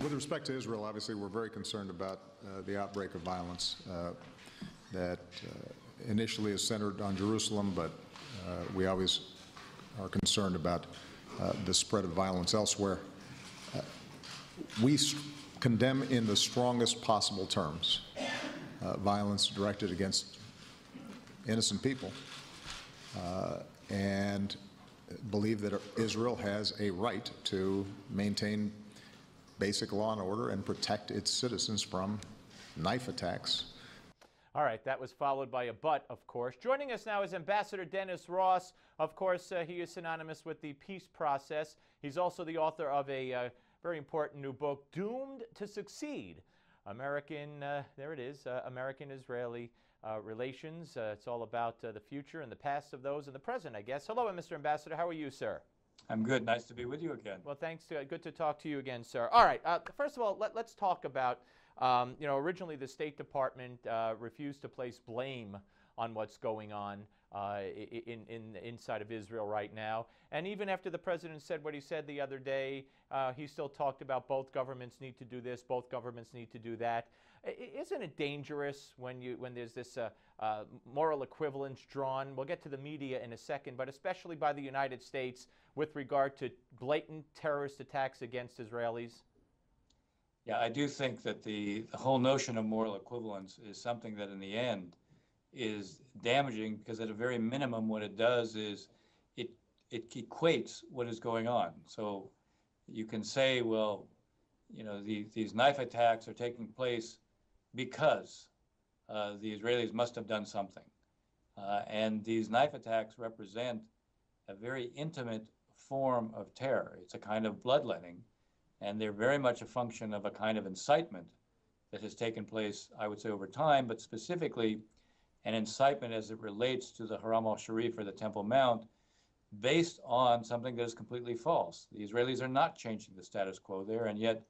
With respect to Israel, obviously we're very concerned about the outbreak of violence that initially is centered on Jerusalem, but we always are concerned about the spread of violence elsewhere. We condemn in the strongest possible terms violence directed against innocent people and believe that Israel has a right to maintain basic law and order and protect its citizens from knife attacks. All right, that was followed by a but, of course. Joining us now is Ambassador Dennis Ross. Of course, he is synonymous with the peace process. He's also the author of a very important new book, Doomed to Succeed. There it is, American-Israeli relations. It's all about the future and the past of those and the present, I guess. Hello, Mr. Ambassador. How are you, sir? I'm good. Nice to be with you again. Well, thanks. Good to talk to you again, sir. All right. First of all, let's talk about, originally the State Department refused to place blame on what's going on inside of Israel right now. And even after the president said what he said the other day, he still talked about both governments need to do this, both governments need to do that. Isn't it dangerous when there's this moral equivalence drawn? We'll get to the media in a second, but especially by the United States with regard to blatant terrorist attacks against Israelis? Yeah, I do think that the whole notion of moral equivalence is something that in the end is damaging, because at a very minimum what it does is it equates what is going on. So you can say, well, these knife attacks are taking place because the Israelis must have done something. And these knife attacks represent a very intimate form of terror. It's a kind of bloodletting, and they're very much a function of a kind of incitement that has taken place, I would say, over time, but specifically an incitement as it relates to the Haram al-Sharif, or the Temple Mount, based on something that is completely false. The Israelis are not changing the status quo there, and yet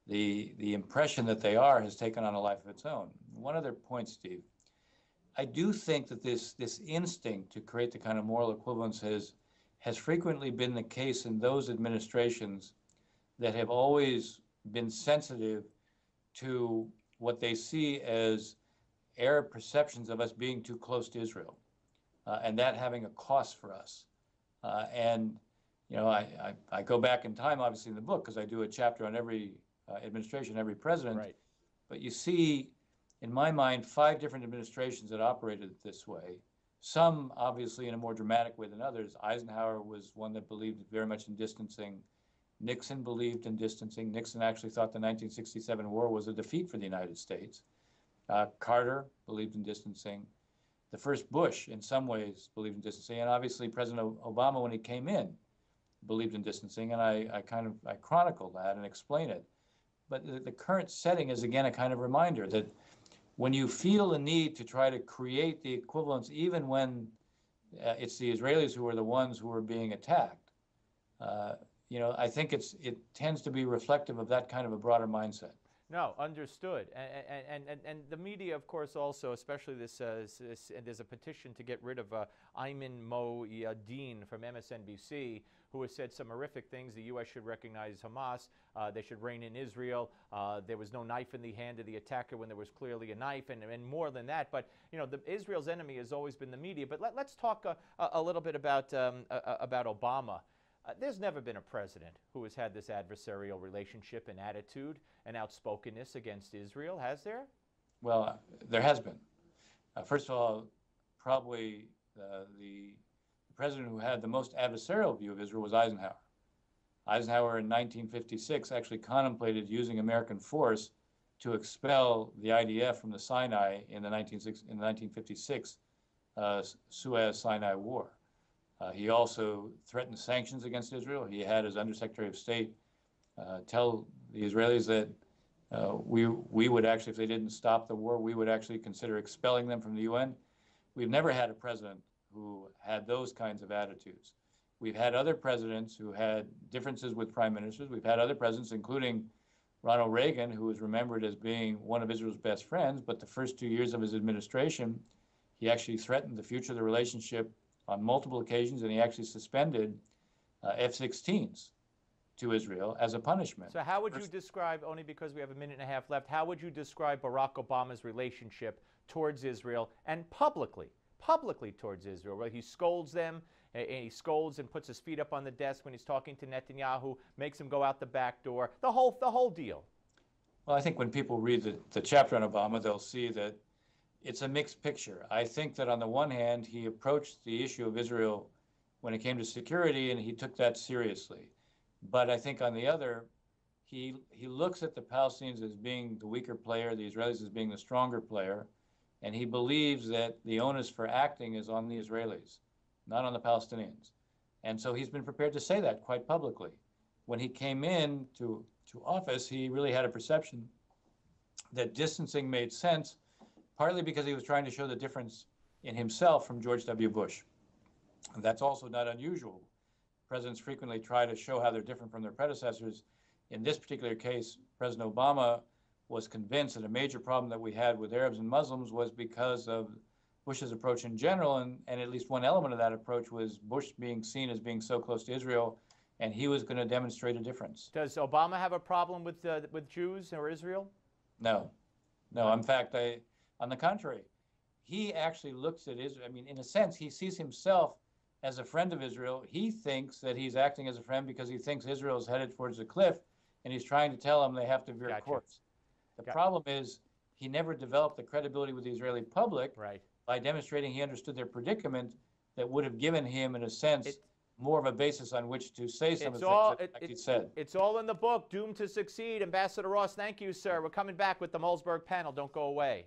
the impression that they are has taken on a life of its own. One other point, Steve. I do think that this instinct to create the kind of moral equivalence has frequently been the case in those administrations that have always been sensitive to what they see as Arab perceptions of us being too close to Israel, and that having a cost for us. I go back in time, obviously, in the book, because I do a chapter on every administration, every president. Right. But you see, in my mind, 5 different administrations that operated this way. Some, obviously, in a more dramatic way than others. Eisenhower was one that believed very much in distancing. Nixon believed in distancing. Nixon actually thought the 1967 war was a defeat for the United States. Carter believed in distancing. The first Bush, in some ways, believed in distancing. And obviously, President Obama, when he came in, believed in distancing. And I chronicle that and explain it. But the current setting is, again, a kind of reminder that when you feel a need to try to create the equivalence, even when it's the Israelis who are the ones who are being attacked, I think it tends to be reflective of that kind of a broader mindset. No, understood. And the media, of course, also, especially there's a petition to get rid of Ayman Mohyeldin from MSNBC, who has said some horrific things. The U.S. should recognize Hamas. They should reign in Israel. There was no knife in the hand of the attacker when there was clearly a knife, and more than that. But, Israel's enemy has always been the media. But let's talk a little bit about Obama. There's never been a president who has had this adversarial relationship and attitude and outspokenness against Israel, has there? Well, there has been. First of all, probably the president who had the most adversarial view of Israel was Eisenhower. Eisenhower in 1956 actually contemplated using American force to expel the IDF from the Sinai in the 1956 Suez-Sinai War. He also threatened sanctions against Israel. He had his Undersecretary of State tell the Israelis that we would actually, if they didn't stop the war, we would actually consider expelling them from the UN. We've never had a president who had those kinds of attitudes. We've had other presidents who had differences with prime ministers. We've had other presidents, including Ronald Reagan, who is remembered as being one of Israel's best friends, but the first 2 years of his administration, he actually threatened the future of the relationship on multiple occasions, and he actually suspended F-16s to Israel as a punishment. So how would you describe, only because we have a minute and a half left, how would you describe Barack Obama's relationship towards Israel and publicly towards Israel, where he scolds them, and he scolds and puts his feet up on the desk when he's talking to Netanyahu, makes him go out the back door, the whole deal? Well, I think when people read the chapter on Obama, they'll see that it's a mixed picture. I think that on the one hand, he approached the issue of Israel when it came to security, and he took that seriously. But I think on the other, he looks at the Palestinians as being the weaker player, the Israelis as being the stronger player, and he believes that the onus for acting is on the Israelis, not on the Palestinians. And so he's been prepared to say that quite publicly. When he came in to office, he really had a perception that distancing made sense, partly because he was trying to show the difference in himself from George W. Bush. And that's also not unusual. Presidents frequently try to show how they're different from their predecessors. In this particular case, President Obama was convinced that a major problem that we had with Arabs and Muslims was because of Bush's approach in general, and at least one element of that approach was Bush being seen as being so close to Israel, and he was going to demonstrate a difference. Does Obama have a problem with Jews or Israel? No. In fact, on the contrary, he actually looks at Israel. I mean, in a sense, he sees himself as a friend of Israel. He thinks that he's acting as a friend because he thinks Israel is headed towards the cliff, and he's trying to tell them they have to veer course. The problem is he never developed the credibility with the Israeli public by demonstrating he understood their predicament that would have given him, in a sense, more of a basis on which to say some of the things that he said. It's all in the book, Doomed to Succeed. Ambassador Ross, thank you, sir. We're coming back with the Malzberg panel. Don't go away.